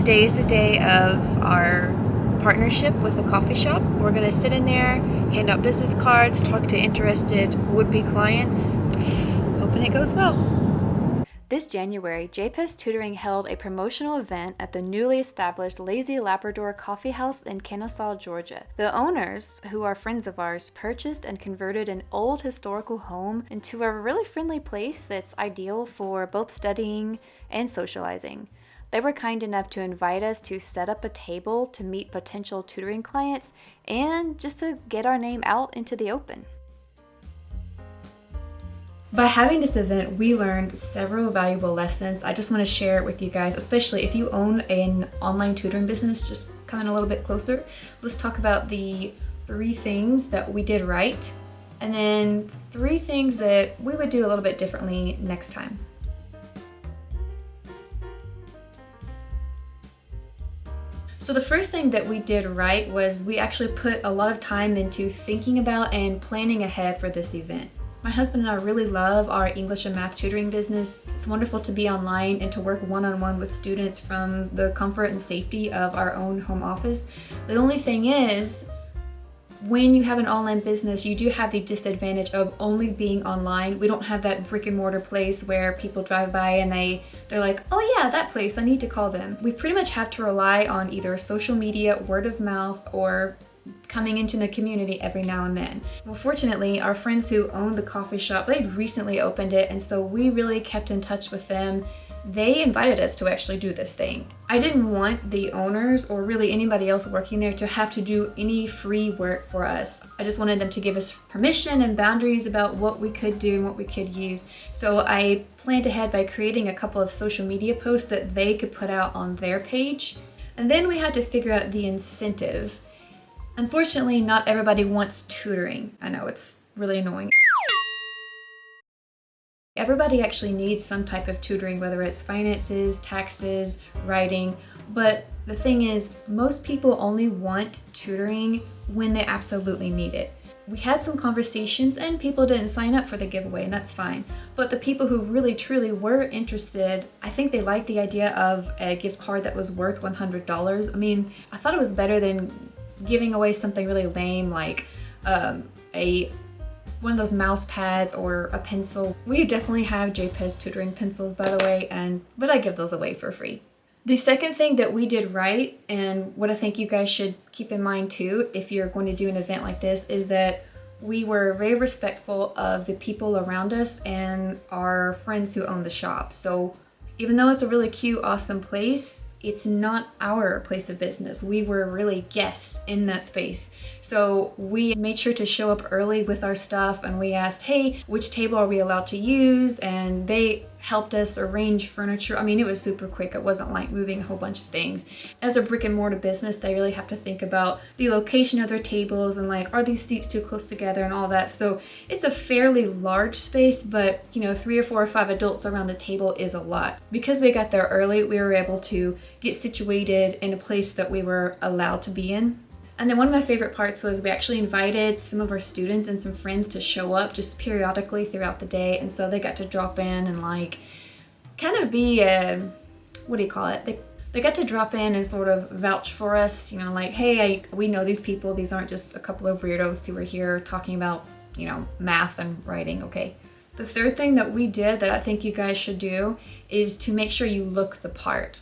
today is the day of our partnership with the coffee shop. We're going to sit in there, hand out business cards, talk to interested would-be clients. Hoping it goes well. This January, PEZ Tutoring held a promotional event at the newly established Lazy Labrador Coffee House in Kennesaw, Georgia. The owners, who are friends of ours, purchased and converted an old historical home into a really friendly place that's ideal for both studying and socializing. They were kind enough to invite us to set up a table to meet potential tutoring clients and just to get our name out into the open. By having this event, we learned several valuable lessons. I just want to share it with you guys, especially if you own an online tutoring business, just coming a little bit closer. Let's talk about the 3 things that we did right, and then 3 things that we would do a little bit differently next time. So the first thing that we did right was we actually put a lot of time into thinking about and planning ahead for this event. My husband and I really love our English and math tutoring business. It's wonderful to be online and to work one-on-one with students from the comfort and safety of our own home office. The only thing is, when you have an online business, you do have the disadvantage of only being online. We don't have that brick and mortar place where people drive by and they're like, oh yeah, that place, I need to call them. We pretty much have to rely on either social media, word of mouth, or coming into the community every now and then. Well, fortunately, our friends who own the coffee shop, they'd recently opened it, and so we really kept in touch with them. They invited us to actually do this thing. I didn't want the owners or really anybody else working there to have to do any free work for us. I just wanted them to give us permission and boundaries about what we could do and what we could use. So I planned ahead by creating a couple of social media posts that they could put out on their page. And then we had to figure out the incentive. Unfortunately, not everybody wants tutoring. I know, it's really annoying. Everybody actually needs some type of tutoring, whether it's finances, taxes, writing, but the thing is, most people only want tutoring when they absolutely need it. We had some conversations and people didn't sign up for the giveaway, and that's fine. But the people who really truly were interested, I think they liked the idea of a gift card that was worth $100. I mean, I thought it was better than giving away something really lame like one of those mouse pads or a pencil. We definitely have PEZ Tutoring pencils, by the way, but I give those away for free. The second thing that we did right, and what I think you guys should keep in mind too if you're going to do an event like this, is that we were very respectful of the people around us and our friends who own the shop. So even though it's a really cute, awesome place, it's not our place of business. We were really guests in that space. So we made sure to show up early with our stuff, and we asked, hey, which table are we allowed to use? And they helped us arrange furniture. I mean, it was super quick. It wasn't like moving a whole bunch of things. As a brick and mortar business, they really have to think about the location of their tables and like, are these seats too close together and all that. So it's a fairly large space, but 3 or 4 or 5 adults around the table is a lot. Because we got there early, we were able to get situated in a place that we were allowed to be in. And then one of my favorite parts was we actually invited some of our students and some friends to show up just periodically throughout the day. And so they got to drop in and like kind of be what do you call it? They got to drop in and sort of vouch for us, like, hey, we know these people. These aren't just a couple of weirdos who are here talking about, math and writing, okay? The third thing that we did that I think you guys should do is to make sure you look the part.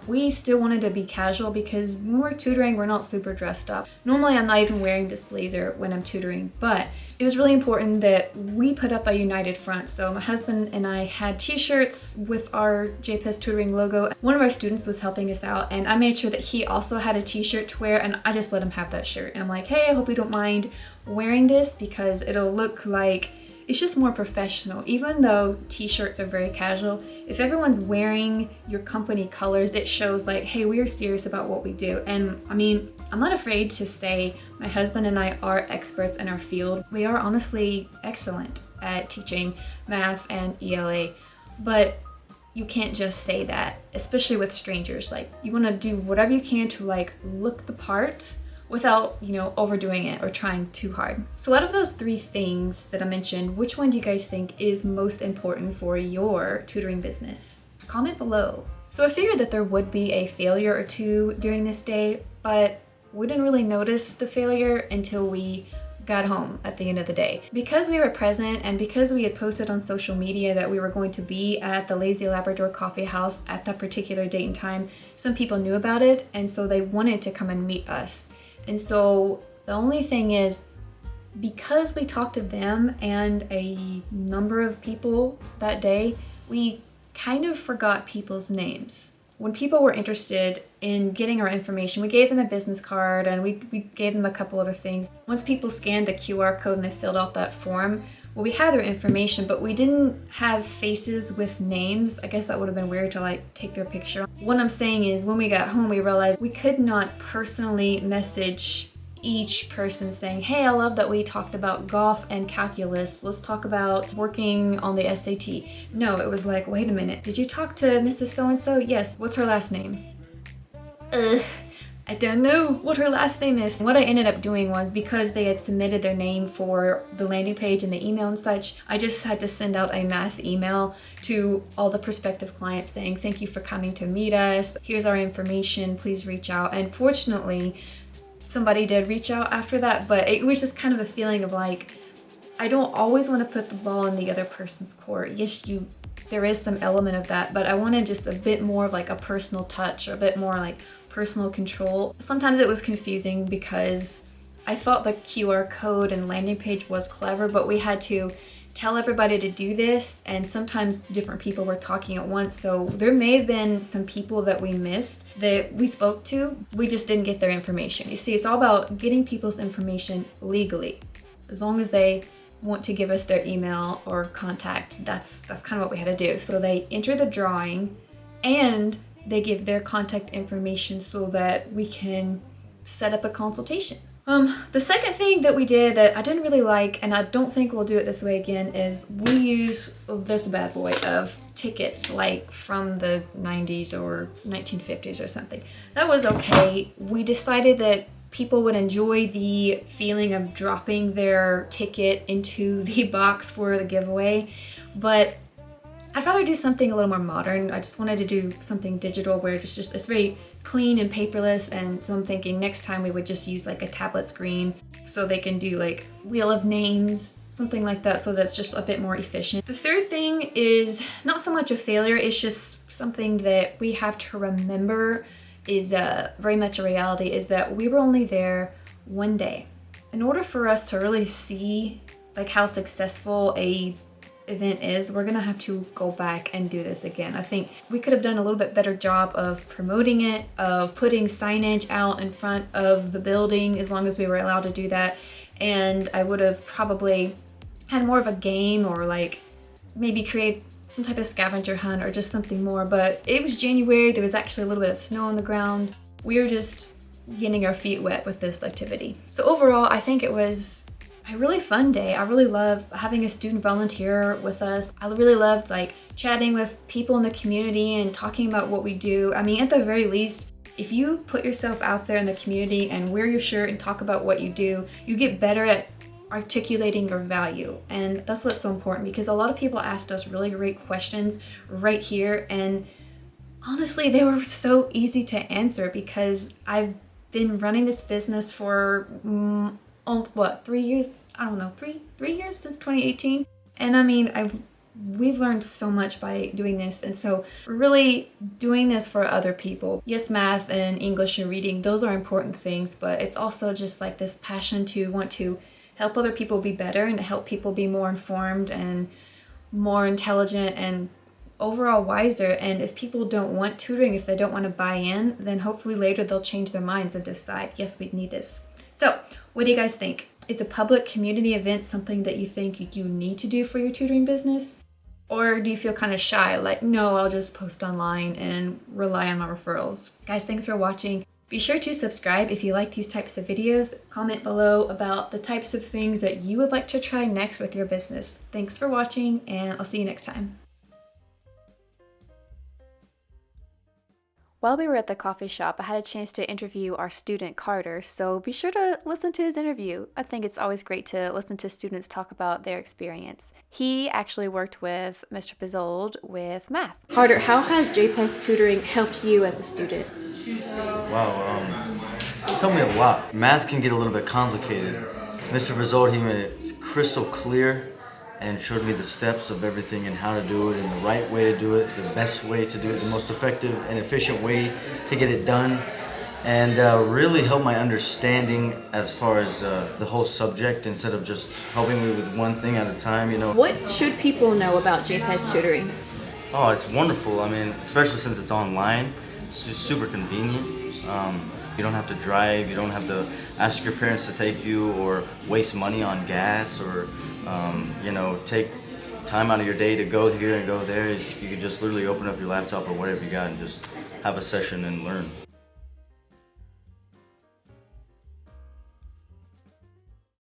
We still wanted to be casual because when we're tutoring, we're not super dressed up. Normally, I'm not even wearing this blazer when I'm tutoring, but it was really important that we put up a united front. So my husband and I had t-shirts with our PEZ Tutoring logo. One of our students was helping us out, and I made sure that he also had a t-shirt to wear, and I just let him have that shirt. And I'm like, hey, I hope you don't mind wearing this because it'll look like it's just more professional. Even though t-shirts are very casual, if everyone's wearing your company colors, it shows like, hey, we are serious about what we do. And I mean, I'm not afraid to say my husband and I are experts in our field. We are honestly excellent at teaching math and ELA, but you can't just say that, especially with strangers. Like, you want to do whatever you can to like look the part without, overdoing it or trying too hard. So out of those 3 things that I mentioned, which one do you guys think is most important for your tutoring business? Comment below. So I figured that there would be a failure or two during this day, but we didn't really notice the failure until we got home at the end of the day. Because we were present and because we had posted on social media that we were going to be at the Lazy Labrador Coffee House at that particular date and time, some people knew about it, and so they wanted to come and meet us. And so the only thing is, because we talked to them and a number of people that day, we kind of forgot people's names. When people were interested in getting our information, we gave them a business card and we gave them a couple other things. Once people scanned the QR code and they filled out that form, well, we had their information, but we didn't have faces with names. I guess that would have been weird to like take their picture. What I'm saying is, when we got home, we realized we could not personally message each person saying, hey, I love that we talked about golf and calculus. Let's talk about working on the SAT. No, it was like, wait a minute, did you talk to Mrs. So-and-so? Yes. What's her last name? I don't know what her last name is. What I ended up doing was, because they had submitted their name for the landing page and the email and such, I just had to send out a mass email to all the prospective clients saying, thank you for coming to meet us. Here's our information. Please reach out. And fortunately, somebody did reach out after that, but it was just kind of a feeling of like, I don't always want to put the ball in the other person's court. Yes, there is some element of that, but I wanted just a bit more of like a personal touch, or a bit more like personal control. Sometimes it was confusing because I thought the QR code and landing page was clever, but we had to tell everybody to do this, and sometimes different people were talking at once, so there may have been some people that we missed that we spoke to. We just didn't get their information. You see, it's all about getting people's information legally. As long as they want to give us their email or contact, that's kind of what we had to do. So they enter the drawing and they give their contact information so that we can set up a consultation. The second thing that we did that I didn't really like, and I don't think we'll do it this way again, is we use this bad boy of tickets like from the 90s or 1950s or something. That was okay. We decided that people would enjoy the feeling of dropping their ticket into the box for the giveaway, but I'd rather do something a little more modern. I just wanted to do something digital where it's very clean and paperless, and so I'm thinking next time we would just use like a tablet screen so they can do like wheel of names, something like that, so that's just a bit more efficient. The third thing is not so much a failure, it's just something that we have to remember is very much a reality, is that we were only there one day. In order for us to really see like how successful a event is, we're gonna have to go back and do this again. I think we could have done a little bit better job of promoting it, of putting signage out in front of the building, as long as we were allowed to do that. And I would have probably had more of a game, or like maybe create some type of scavenger hunt or just something more. But it was January, there was actually a little bit of snow on the ground. We were just getting our feet wet with this activity. So overall, I think it was a really fun day. I really loved having a student volunteer with us. I really loved like chatting with people in the community and talking about what we do. I mean, at the very least, if you put yourself out there in the community and wear your shirt and talk about what you do, you get better at articulating your value. And that's what's so important, because a lot of people asked us really great questions right here, and honestly, they were so easy to answer because I've been running this business for 3 years? I don't know, three years since 2018. And I mean, we've learned so much by doing this, and so we're really doing this for other people. Yes, math and English and reading, those are important things, but it's also just like this passion to want to help other people be better and to help people be more informed and more intelligent and overall wiser. And if people don't want tutoring, if they don't want to buy in, then hopefully later they'll change their minds and decide, yes, we need this. So what do you guys think? Is a public community event something that you think you need to do for your tutoring business? Or do you feel kind of shy, like, no, I'll just post online and rely on my referrals? Guys, thanks for watching. Be sure to subscribe if you like these types of videos. Comment below about the types of things that you would like to try next with your business. Thanks for watching, and I'll see you next time. While we were at the coffee shop, I had a chance to interview our student Carter, so be sure to listen to his interview. I think it's always great to listen to students talk about their experience. He actually worked with Mr. Pizold with math. Carter, how has JPEZ Tutoring helped you as a student? Wow, it's helped me a lot. Math can get a little bit complicated. Mr. Pizold, he made it crystal clear and showed me the steps of everything and how to do it and the right way to do it, the best way to do it, the most effective and efficient way to get it done, and really helped my understanding as far as the whole subject instead of just helping me with one thing at a time, you know. What should people know about JPEZ Tutoring? Oh, it's wonderful. I mean, especially since it's online, it's just super convenient. You don't have to drive, you don't have to ask your parents to take you or waste money on gas or you know, take time out of your day to go here and go there. You can just literally open up your laptop or whatever you got and just have a session and learn.